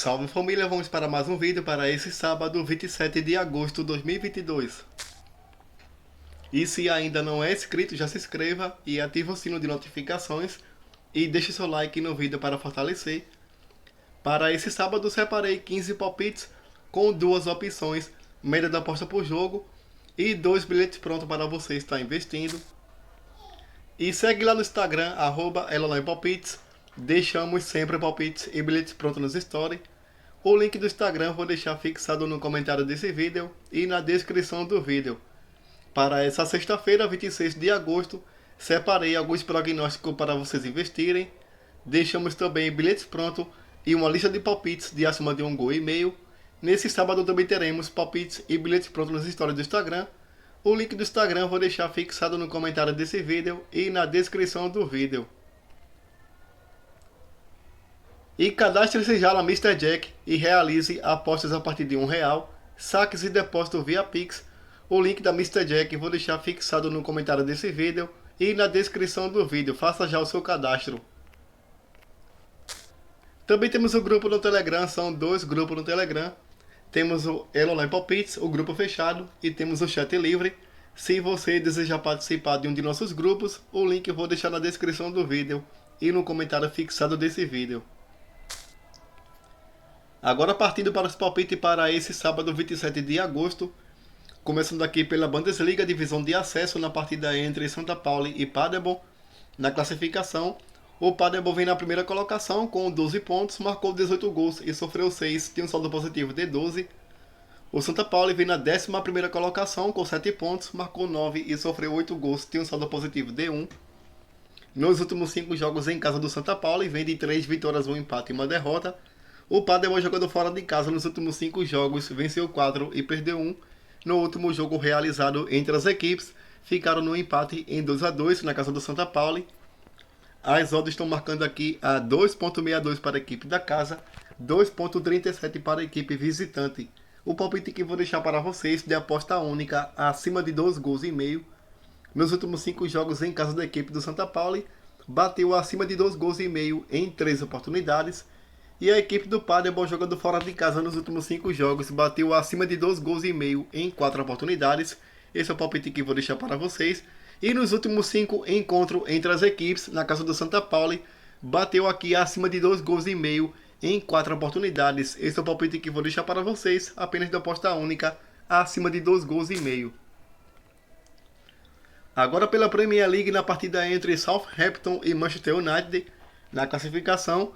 Salve família, vamos para mais um vídeo para esse sábado 27 de agosto de 2022. E se ainda não é inscrito, já se inscreva e ative o sino de notificações e deixe seu like no vídeo para fortalecer. Para esse sábado separei 15 palpites com duas opções, média da aposta por jogo e 2 bilhetes prontos para você estar investindo. E segue lá no Instagram, @elolampalpites. Deixamos sempre palpites e bilhetes prontos nos stories. O link do Instagram vou deixar fixado no comentário desse vídeo e na descrição do vídeo. Para essa sexta-feira, 26 de agosto, separei alguns prognósticos para vocês investirem. Deixamos também bilhetes prontos e uma lista de palpites de acima de 1,5 gol. Nesse sábado também teremos palpites e bilhetes prontos nos stories do Instagram. O link do Instagram vou deixar fixado no comentário desse vídeo e na descrição do vídeo. E cadastre-se já na Mr. Jack e realize apostas a partir de R$1, saques e depósito via Pix. O link da Mr. Jack vou deixar fixado no comentário desse vídeo e na descrição do vídeo. Faça já o seu cadastro. Também temos o grupo no Telegram, são dois grupos no Telegram. Temos o Elolai Palpites, o grupo fechado, e temos o chat livre. Se você desejar participar de um de nossos grupos, o link eu vou deixar na descrição do vídeo e no comentário fixado desse vídeo. Agora partindo para os palpites para esse sábado 27 de agosto. Começando aqui pela Bundesliga, divisão de acesso na partida entre Santa Pauli e Paderborn. Na classificação, o Paderborn vem na primeira colocação com 12 pontos, marcou 18 gols e sofreu 6, tem um saldo positivo de 12. O Santa Pauli vem na 11ª colocação com 7 pontos, marcou 9 e sofreu 8 gols, tem um saldo positivo de 1. Nos últimos 5 jogos em casa do Santa Pauli, vem de 3 vitórias, 1 empate e 1 derrota. O Paderborn, jogando fora de casa nos últimos 5 jogos, venceu 4 e perdeu 1. No último jogo realizado entre as equipes, ficaram no empate em 2-2 na casa do Santa Pauli. As odds estão marcando aqui a 2,62 para a equipe da casa, 2,37 para a equipe visitante. O palpite que vou deixar para vocês de aposta única acima de 2 gols e meio. Nos últimos 5 jogos em casa da equipe do Santa Pauli, bateu acima de 2 gols e meio em 3 oportunidades. E a equipe do Paderborn, jogando fora de casa nos últimos 5 jogos, bateu acima de 2 gols e meio em 4 oportunidades. Esse é o palpite que vou deixar para vocês. E nos últimos 5 encontros entre as equipes, na casa do Santa Pauli, bateu aqui acima de 2 gols e meio em 4 oportunidades. Esse é o palpite que vou deixar para vocês, apenas de aposta única, acima de 2 gols e meio. Agora pela Premier League, na partida entre Southampton e Manchester United, na classificação,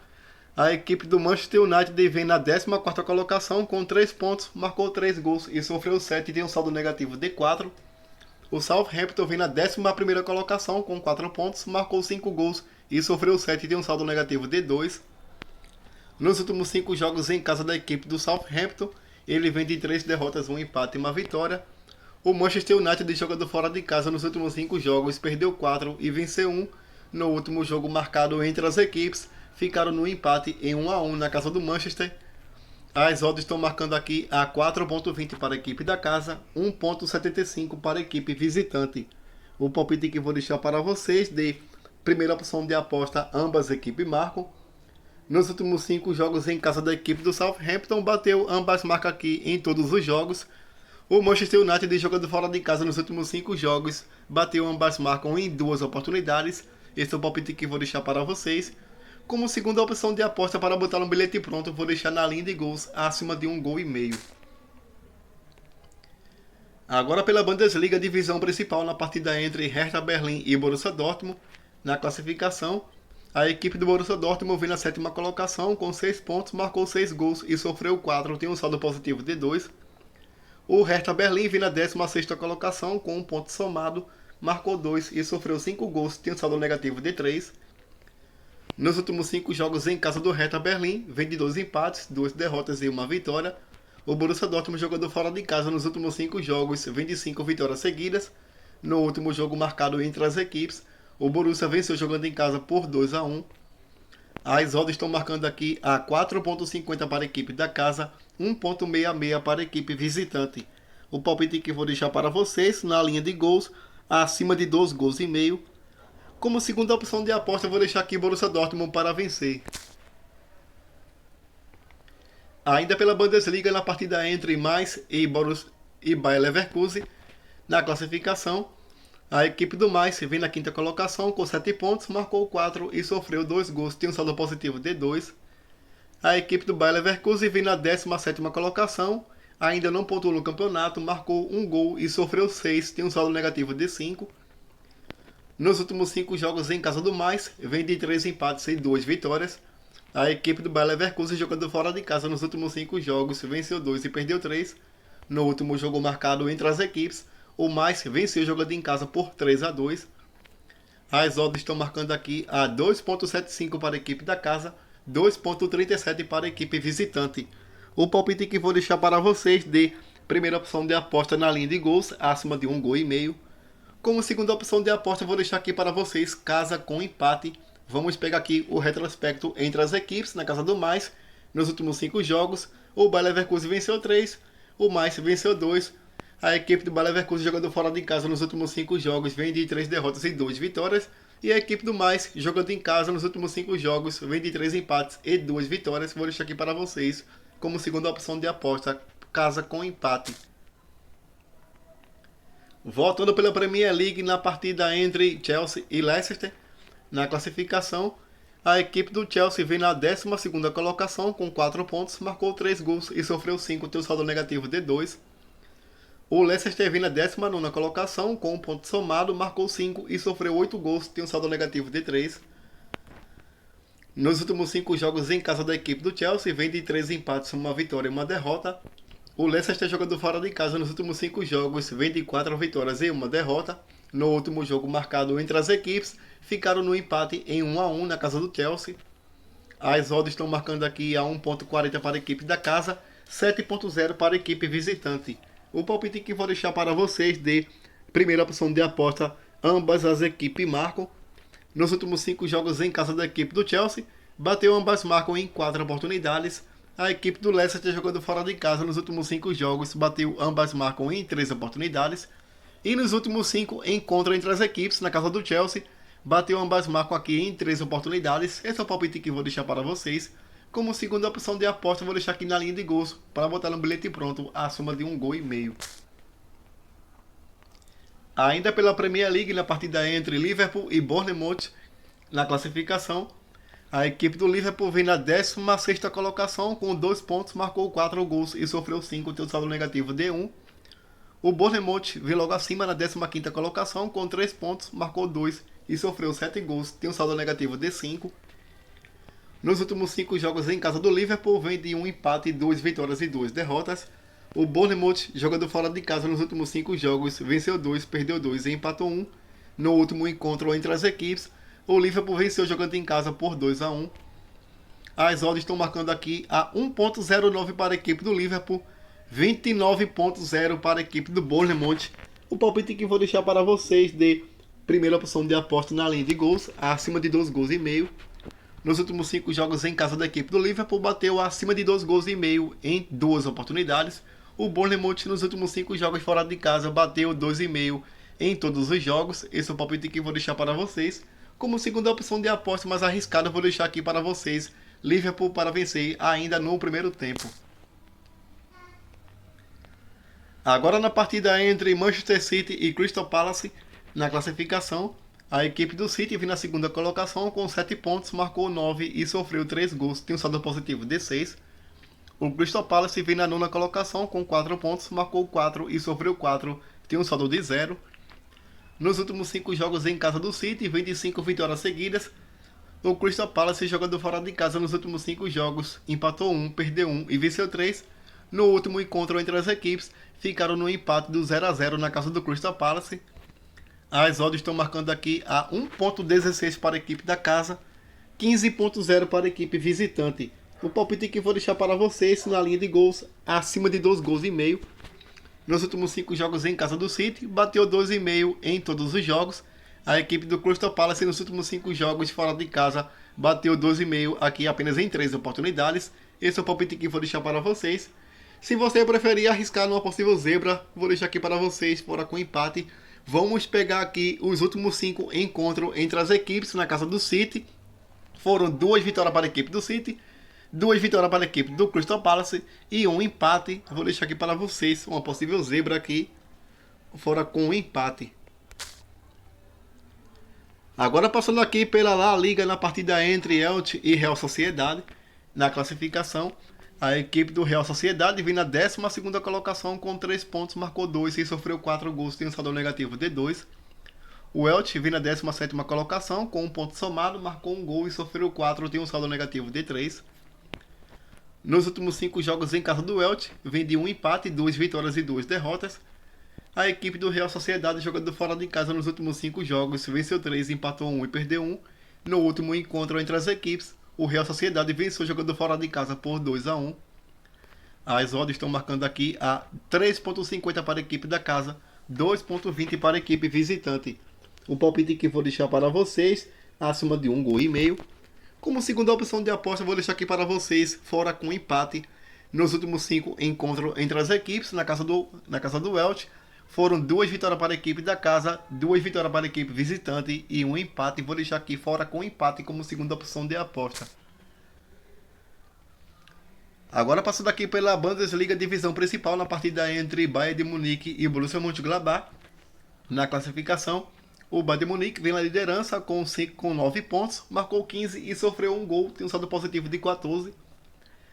a equipe do Manchester United vem na 14ª colocação com 3 pontos, marcou 3 gols e sofreu 7 e tem um saldo negativo de 4. O Southampton vem na 11ª colocação com 4 pontos, marcou 5 gols e sofreu 7 e tem um saldo negativo de 2. Nos últimos 5 jogos em casa da equipe do Southampton, ele vem de 3 derrotas, 1 empate e 1 vitória. O Manchester United, jogando fora de casa nos últimos 5 jogos, perdeu 4 e venceu 1. No último jogo marcado entre as equipes, ficaram no empate em 1-1 na casa do Manchester. As odds estão marcando aqui a 4,20 para a equipe da casa, 1,75 para a equipe visitante. O palpite que vou deixar para vocês de primeira opção de aposta, ambas equipes marcam. Nos últimos 5 jogos em casa da equipe do Southampton, bateu ambas marcas aqui em todos os jogos. O Manchester United, jogando fora de casa nos últimos 5 jogos, bateu ambas marcas em 2 oportunidades. Esse é o palpite que vou deixar para vocês. Como segunda opção de aposta para botar um bilhete pronto, vou deixar na linha de gols acima de 1,5 gols. Agora pela Bundesliga, divisão principal, na partida entre Hertha Berlim e Borussia Dortmund. Na classificação, a equipe do Borussia Dortmund vem na 7ª colocação com 6 pontos, marcou 6 gols e sofreu 4, tem um saldo positivo de 2. O Hertha Berlim vem na 16ª colocação com 1 ponto somado, marcou 2 e sofreu 5 gols, tem um saldo negativo de 3. Nos últimos 5 jogos em casa do Hertha Berlim, vem de 2 empates, 2 derrotas e 1 vitória. O Borussia Dortmund, jogando fora de casa nos últimos 5 jogos, vem de 5 vitórias seguidas. No último jogo marcado entre as equipes, o Borussia venceu jogando em casa por 2-1. As odds estão marcando aqui a 4,50 para a equipe da casa, 1,66 para a equipe visitante. O palpite que vou deixar para vocês na linha de gols, acima de 2 gols e meio. Como segunda opção de aposta, eu vou deixar aqui Borussia Dortmund para vencer. Ainda pela Bundesliga, na partida entre Mainz e Bayer Leverkusen, na classificação, a equipe do Mainz vem na quinta colocação com 7 pontos, marcou 4 e sofreu 2 gols, tem um saldo positivo de 2. A equipe do Bayer Leverkusen vem na 17ª colocação, ainda não pontuou no campeonato, marcou 1 gol e sofreu 6, tem um saldo negativo de 5. Nos últimos 5 jogos em casa do Mainz, vem de 3 empates e 2 vitórias. A equipe do Bayer Leverkusen, jogando fora de casa nos últimos 5 jogos, venceu 2 e perdeu 3. No último jogo marcado entre as equipes, o Mainz venceu jogando em casa por 3-2. As odds estão marcando aqui a 2.75 para a equipe da casa, 2.37 para a equipe visitante. O palpite que vou deixar para vocês de primeira opção de aposta na linha de gols, acima de 1,5 gol. Como segunda opção de aposta, vou deixar aqui para vocês casa com empate. Vamos pegar aqui o retrospecto entre as equipes na casa do Mainz. Nos últimos 5 jogos, o Bayer Leverkusen venceu 3, o Mainz venceu 2. A equipe do Bayer Leverkusen jogando fora de casa nos últimos 5 jogos vem de 3 derrotas e 2 vitórias. E a equipe do Mainz jogando em casa nos últimos 5 jogos vem de 3 empates e 2 vitórias. Vou deixar aqui para vocês como segunda opção de aposta, casa com empate. Voltando pela Premier League na partida entre Chelsea e Leicester, na classificação, a equipe do Chelsea vem na 12ª colocação com 4 pontos, marcou 3 gols e sofreu 5, tem um saldo negativo de 2. O Leicester vem na 19ª colocação com 1 ponto somado, marcou 5 e sofreu 8 gols, tem um saldo negativo de 3. Nos últimos 5 jogos em casa da equipe do Chelsea, vem de 3 empates, uma vitória e uma derrota. O Leicester jogando fora de casa nos últimos 5 jogos, vem de 4 vitórias e uma derrota. No último jogo marcado entre as equipes, ficaram no empate em 1-1 na casa do Chelsea. As odds estão marcando aqui a 1.40 para a equipe da casa, 7.0 para a equipe visitante. O palpite que vou deixar para vocês de primeira opção de aposta, ambas as equipes marcam. Nos últimos 5 jogos em casa da equipe do Chelsea, ambas marcam em 4 oportunidades. A equipe do Leicester jogando fora de casa nos últimos 5 jogos, ambas marcam em 3 oportunidades. E nos últimos 5 encontros entre as equipes na casa do Chelsea, ambas marcam aqui em 3 oportunidades. Esse é o palpite que vou deixar para vocês. Como segunda opção de aposta, vou deixar aqui na linha de gols para botar no bilhete pronto a soma de 1,5 gols. Ainda pela Premier League, na partida entre Liverpool e Bournemouth, na classificação, a equipe do Liverpool vem na 16ª colocação com 2 pontos, marcou 4 gols e sofreu 5, tem um saldo negativo de 1. O Bournemouth vem logo acima na 15ª colocação com 3 pontos, marcou 2 e sofreu 7 gols, tem um saldo negativo de 5. Nos últimos 5 jogos em casa do Liverpool, vem de 1 empate, 2 vitórias e 2 derrotas. O Bournemouth, jogando fora de casa nos últimos 5 jogos, venceu 2, perdeu 2 e empatou 1. No último encontro entre as equipes, o Liverpool venceu jogando em casa por 2-1. As odds estão marcando aqui a 1.09 para a equipe do Liverpool, 29.0 para a equipe do Bournemouth. O palpite que vou deixar para vocês de primeira opção de aposta na linha de gols, acima de 2,5 gols. Nos últimos 5 jogos em casa da equipe do Liverpool, bateu acima de 2,5 gols em 2 oportunidades. O Bournemouth nos últimos 5 jogos fora de casa bateu 2,5 em todos os jogos. Esse é o palpite que vou deixar para vocês. Como segunda opção de aposta mais arriscada, vou deixar aqui para vocês Liverpool para vencer ainda no primeiro tempo. Agora na partida entre Manchester City e Crystal Palace, na classificação, a equipe do City vem na segunda colocação com 7 pontos, marcou 9 e sofreu 3 gols, tem um saldo positivo de 6. O Crystal Palace vem na nona colocação com 4 pontos, marcou 4 e sofreu 4, tem um saldo de 0. Nos últimos 5 jogos em casa do City, vem de 5 vitórias seguidas. O Crystal Palace, jogando fora de casa nos últimos 5 jogos, empatou 1, perdeu 1 e venceu 3. No último encontro entre as equipes, ficaram no empate do 0-0 na casa do Crystal Palace. As odds estão marcando aqui a 1.16 para a equipe da casa, 15.0 para a equipe visitante. O palpite que vou deixar para vocês na linha de gols, acima de 2,5 gols. Nos últimos 5 jogos em casa do City, bateu 2,5 em todos os jogos. A equipe do Crystal Palace nos últimos 5 jogos fora de casa, bateu 2,5 aqui apenas em 3 oportunidades. Esse é o palpite que vou deixar para vocês. Se você preferir arriscar numa possível zebra, vou deixar aqui para vocês, fora com empate. Vamos pegar aqui os últimos 5 encontros entre as equipes na casa do City. Foram 2 vitórias para a equipe do City, 2 vitórias para a equipe do Crystal Palace e um empate. Vou deixar aqui para vocês uma possível zebra aqui, fora com um empate. Agora passando aqui pela La Liga na partida entre Elche e Real Sociedade. Na classificação, a equipe do Real Sociedade vem na 12ª colocação com 3 pontos, marcou 2 e sofreu 4 gols, tem um saldo negativo de 2. O Elche vem na 17ª colocação com 1 ponto somado, marcou 1 gol e sofreu 4, tem um saldo negativo de 3. Nos últimos 5 jogos em casa do Elche, vem de 1 empate, 2 vitórias e 2 derrotas. A equipe do Real Sociedade, jogando fora de casa nos últimos 5 jogos, venceu 3, empatou 1 e perdeu 1. No último encontro entre as equipes, o Real Sociedade venceu jogando fora de casa por 2-1. As odds estão marcando aqui a 3.50 para a equipe da casa, 2.20 para a equipe visitante. O palpite que vou deixar para vocês, acima de 1 gol e meio. Como segunda opção de aposta, vou deixar aqui para vocês, fora com empate. Nos últimos 5 encontros entre as equipes, na casa do Elche, foram 2 vitórias para a equipe da casa, 2 vitórias para a equipe visitante e um empate. Vou deixar aqui fora com empate como segunda opção de aposta. Agora passando aqui pela Bundesliga divisão principal na partida entre Bayern de Munique e Borussia Mönchengladbach. Na classificação, o Bayern de Munique vem na liderança com 9 pontos, marcou 15 e sofreu 1 gol, tem um saldo positivo de 14.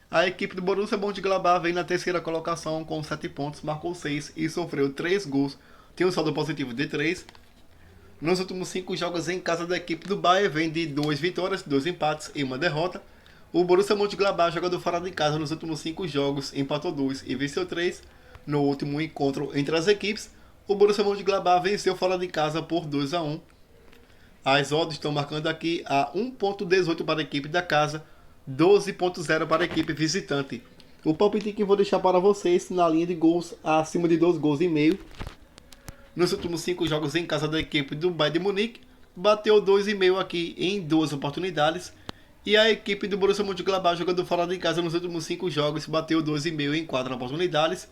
A equipe do Borussia Mönchengladbach vem na 3ª colocação com 7 pontos, marcou 6 e sofreu 3 gols, tem um saldo positivo de 3. Nos últimos 5 jogos em casa da equipe do Bayern, vem de 2 vitórias, 2 empates e 1 derrota. O Borussia Mönchengladbach, jogando fora de casa nos últimos 5 jogos, empatou 2 e venceu 3. No último encontro entre as equipes, o Borussia Mönchengladbach venceu fora de casa por 2-1. As odds estão marcando aqui a 1.18 para a equipe da casa, 12.0 para a equipe visitante. O palpite que vou deixar para vocês na linha de gols acima de 2 gols e meio. Nos últimos 5 jogos em casa da equipe do Bayern de Munique, bateu 2,5 aqui em 2 oportunidades. E a equipe do Borussia Mönchengladbach, jogando fora de casa nos últimos 5 jogos, bateu 2,5 em 4 oportunidades.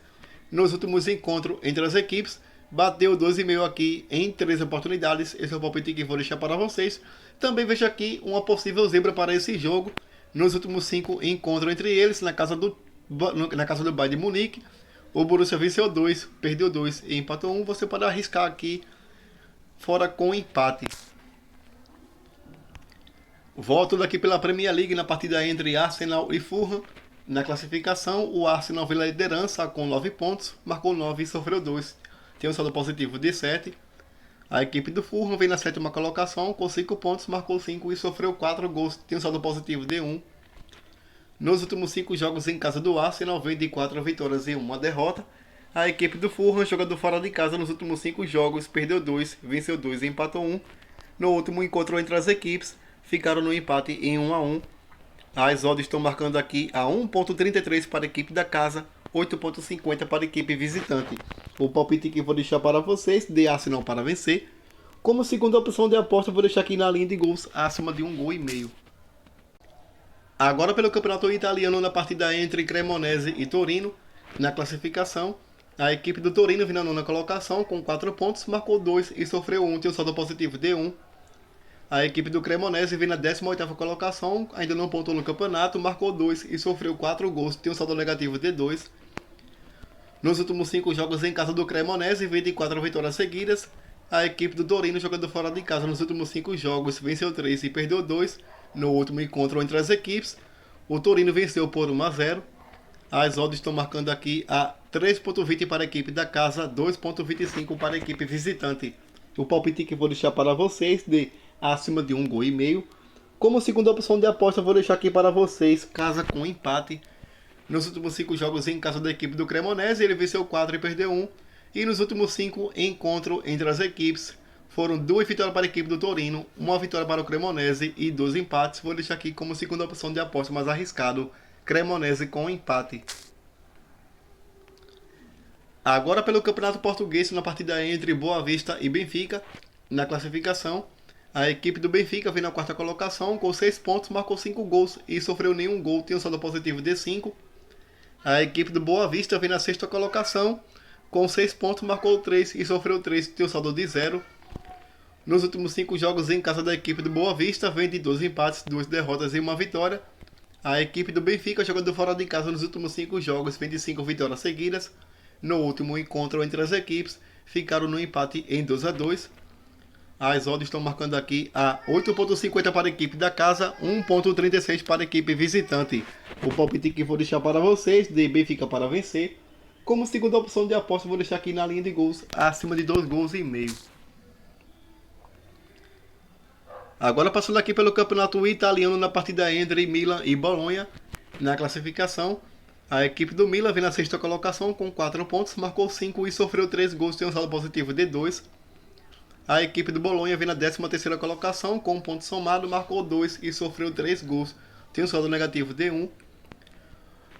Nos últimos encontros entre as equipes, bateu 2,5 aqui em 3 oportunidades. Esse é o palpite que vou deixar para vocês. Também vejo aqui uma possível zebra para esse jogo. Nos últimos 5 encontros entre eles, na casa do Bayern de Munique, o Borussia venceu 2, perdeu 2 e empatou 1. Você pode arriscar aqui fora com empate. Volto daqui pela Premier League na partida entre Arsenal e Fulham. Na classificação, o Arsenal vem na liderança com 9 pontos, marcou 9 e sofreu 2. Tem um saldo positivo de 7. A equipe do Fulham vem na 7ª colocação com 5 pontos, marcou 5 e sofreu 4 gols, tem um saldo positivo de 1. Nos últimos 5 jogos em casa do Arsenal, vem de 4 vitórias e 1 derrota. A equipe do Fulham, jogando fora de casa nos últimos 5 jogos, perdeu 2, venceu 2 e empatou 1. No último encontro entre as equipes, ficaram no empate em 1-1. As odds estão marcando aqui a 1.33 para a equipe da casa, 8.50 para a equipe visitante. O palpite que vou deixar para vocês, de Arsenal para vencer. Como segunda opção de aposta, vou deixar aqui na linha de gols acima de 1 gol e meio. Agora pelo campeonato italiano, na partida entre Cremonese e Torino. Na classificação, a equipe do Torino vem na 9ª colocação com 4 pontos, marcou 2 e sofreu 1, tem um saldo positivo de 1. A equipe do Cremonese vem na 18ª colocação, ainda não pontuou no campeonato, marcou 2 e sofreu 4 gols, tem um saldo negativo de 2. Nos últimos 5 jogos em casa do Cremonese, vem de 4 vitórias seguidas. A equipe do Torino, jogando fora de casa nos últimos 5 jogos, venceu 3 e perdeu 2. No último encontro entre as equipes, o Torino venceu por 1-0. As odds estão marcando aqui a 3.20 para a equipe da casa, 2.25 para a equipe visitante. O palpite que vou deixar para vocês, de acima de 1 gol e meio. Como segunda opção de aposta, vou deixar aqui para vocês, casa com empate. Nos últimos 5 jogos em casa da equipe do Cremonese, ele venceu 4 e perdeu 1. E nos últimos 5 encontros entre as equipes, foram 2 vitórias para a equipe do Torino, 1 vitória para o Cremonese e 2 empates. Vou deixar aqui como segunda opção de aposta mais arriscado, Cremonese com empate. Agora pelo Campeonato Português, na partida entre Boa Vista e Benfica. Na classificação, a equipe do Benfica vem na 4ª colocação com 6 pontos, marcou 5 gols e sofreu nenhum gol, tem um saldo positivo de 5. A equipe do Boa Vista vem na 6ª colocação com 6 pontos, marcou 3 e sofreu 3, tem um saldo de 0. Nos últimos 5 jogos em casa da equipe do Boa Vista, vem de 2 empates, 2 derrotas e 1 vitória. A equipe do Benfica, jogando fora de casa nos últimos 5 jogos, 25 vitórias seguidas. No último encontro entre as equipes, ficaram no empate em 2-2. As odds estão marcando aqui a 8,50 para a equipe da casa, 1,36 para a equipe visitante. O palpite que vou deixar para vocês, de Benfica para vencer. Como segunda opção de aposta, vou deixar aqui na linha de gols, acima de 2 gols e meio. Agora passando aqui pelo campeonato italiano na partida entre Milan e Bolonha. Na classificação, a equipe do Milan vem na sexta colocação com 4 pontos, marcou 5 e sofreu 3 gols, tem um saldo positivo de 2. A equipe do Bolonha vem na 13ª colocação com um ponto somado, marcou 2 e sofreu 3 gols, tem um saldo negativo de 1.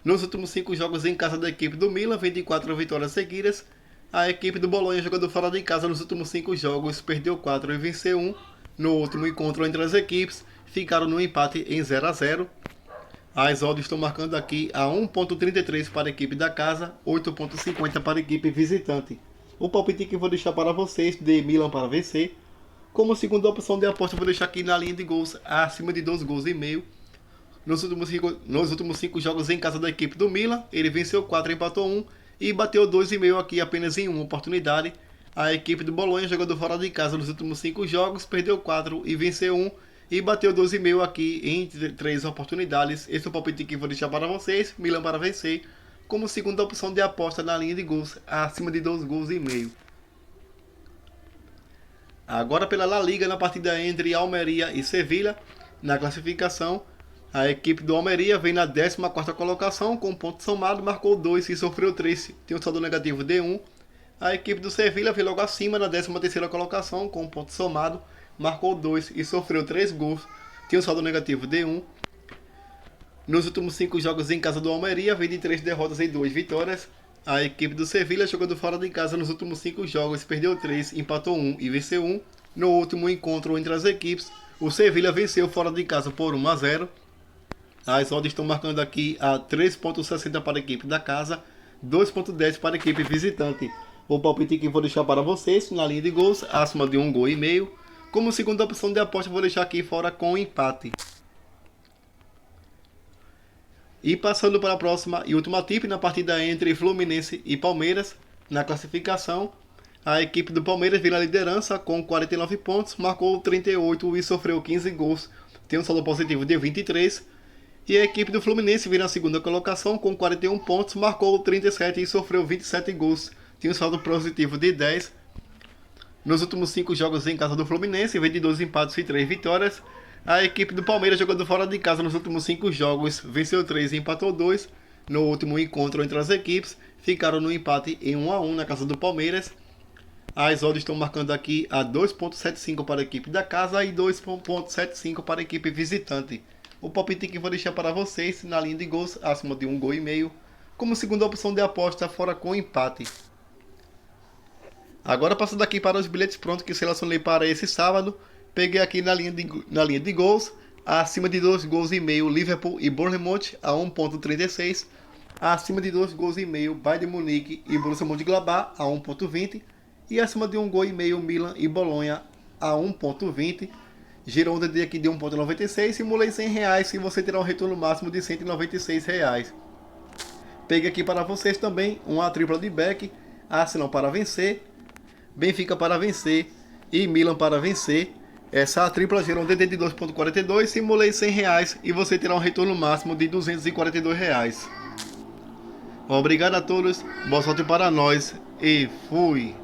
Nos últimos 5 jogos em casa da equipe do Milan, vem de 4 vitórias seguidas. A equipe do Bolonha, jogando fora de casa nos últimos 5 jogos, perdeu 4 e venceu 1. No último encontro entre as equipes, ficaram no empate em 0-0. As odds estão marcando aqui a 1,33 para a equipe da casa, 8,50 para a equipe visitante. O palpite que vou deixar para vocês, de Milan para vencer. Como segunda opção de aposta, vou deixar aqui na linha de gols, acima de 2 gols e meio. Nos últimos 5 jogos em casa da equipe do Milan, ele venceu 4, empatou 1 e bateu 2,5 aqui apenas em uma oportunidade. A equipe do Bolonha, jogando fora de casa nos últimos 5 jogos, perdeu 4 e venceu 1 e bateu 2,5 aqui em 3 oportunidades. Esse é o palpite que vou deixar para vocês, Milan para vencer, como segunda opção de aposta na linha de gols, acima de 2 gols e meio. Agora pela La Liga, na partida entre Almeria e Sevilha, na classificação, a equipe do Almeria vem na 14ª colocação com ponto somado, marcou 2 e sofreu 3, tem um saldo negativo de 1. A equipe do Sevilha vem logo acima na 13ª colocação com ponto somado, marcou 2 e sofreu 3 gols, tem um saldo negativo de 1. Nos últimos 5 jogos em casa do Almeria, vem de 3 derrotas e 2 vitórias. A equipe do Sevilha, jogando fora de casa nos últimos 5 jogos, perdeu 3, empatou 1 e venceu 1. No último encontro entre as equipes, o Sevilha venceu fora de casa por 1-0. As odds estão marcando aqui a 3,60 para a equipe da casa, 2,10 para a equipe visitante. O palpite que vou deixar para vocês, na linha de gols, acima de 1 gol e meio. Como segunda opção de aposta, vou deixar aqui fora com empate. E passando para a próxima e última tip, na partida entre Fluminense e Palmeiras, na classificação, a equipe do Palmeiras vem na liderança com 49 pontos, marcou 38 e sofreu 15 gols, tem um saldo positivo de 23. E a equipe do Fluminense vem na segunda colocação com 41 pontos, marcou 37 e sofreu 27 gols, tem um saldo positivo de 10. Nos últimos 5 jogos em casa do Fluminense, vem de 2 empates e 3 vitórias. A equipe do Palmeiras, jogando fora de casa nos últimos 5 jogos, venceu 3 e empatou 2. No último encontro entre as equipes, ficaram no empate em 1-1 na casa do Palmeiras. As odds estão marcando aqui a 2,75 para a equipe da casa e 2,75 para a equipe visitante. O palpite que vou deixar para vocês, na linha de gols, acima de 1 gol e meio, como segunda opção de aposta, fora com empate. Agora passando aqui para os bilhetes prontos que selecionei para esse sábado, peguei aqui na linha de gols, acima de 2 gols e meio, Liverpool e Bournemouth a 1,36, acima de 2 gols e meio, Bayern de Munique e Borussia Mönchengladbach a 1,20 e acima de 1 gol e meio, Milan e Bolonha a 1,20. Girou um DD aqui de 1,96, simulei R$100 e você terá um retorno máximo de R$196. Peguei aqui para vocês também uma tripla de back, Arsenal para vencer, Benfica para vencer e Milan para vencer. Essa tripla gerou um DD de 2,42, simulei R$100 e você terá um retorno máximo de R$242. Obrigado a todos, boa sorte para nós e fui!